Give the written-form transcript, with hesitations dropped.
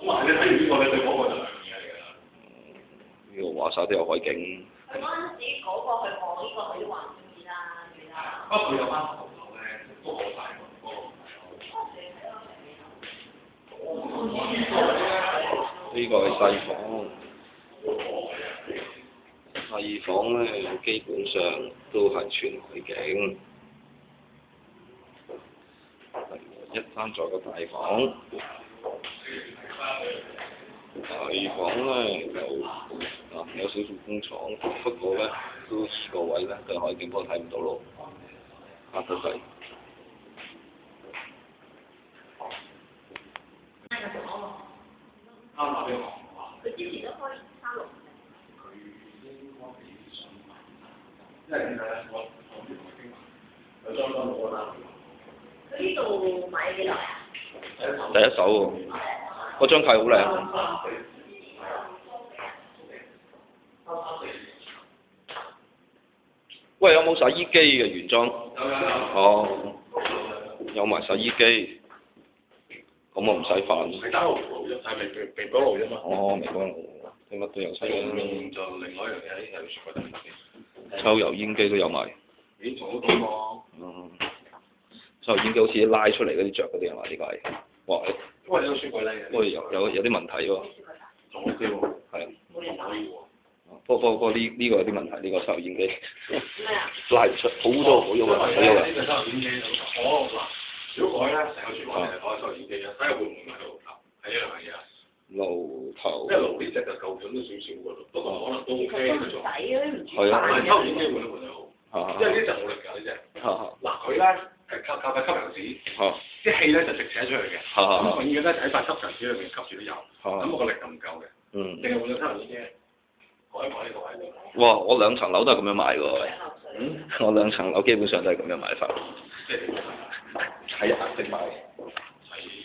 哇！你睇完呢個咧，對嗰個就兩樣嘢嚟㗎啦。呢個話晒都有海景。佢嗰陣時嗰個去望呢個，佢都話唔中意啦，記得。不過佢有間學校咧，都好大喎，嗰個。呢個係細房，細房咧基本上都係全海景。一間再個大房，大房咧就有少少工廠，不過咧都個位咧對海景波睇唔到路，黑得滯。啱啱俾我講話。佢之前都開沙龍嘅。佢應該幾想買，因為點解咧？我原來經文有裝修過啦。佢呢度買幾耐啊？第一手喎，嗰張契好靚。喂，有冇洗衣機嘅原裝？哦，有埋洗衣機，咁我唔使煩。係單爐啫，係微波爐啫嘛。哦，微波爐，你乜都有晒。就另外一樣嘢，有雪櫃等等。抽油煙機都有埋。已經做好咗喎。抽油煙機好似拉出嚟嗰啲著嗰啲係嘛？呢個係。哇！因為有雪櫃咧。不過有啲問題喎。仲 OK 喎。係。冇嘢可以喎。不過呢個有啲問題，呢個抽油煙機咩啊？拉唔出，好多好喐啊！好喐啊！呢個抽油煙機我嗱，如果改咧，成個廚房係改抽油煙機啊，睇下會唔會買到爐頭，係一樣嘢啊。爐頭。因為爐呢隻就夠準都少少㗎咯，不過可能都 OK 嘅仲。抵啊！唔煮係啊。但係抽油煙機換都換得好。因為呢隻冇力㗎呢隻。嗱佢咧係靠吸油紙。啲氣咧就直扯出去嘅。咁永遠咧就喺塊吸油紙裏面吸住啲油。咁個力就唔夠嘅。淨係換咗抽油煙機。改一改呢個位。哇！我2層樓都係咁樣買喎。我2層樓基本上都係咁樣買法。即係係顏色買。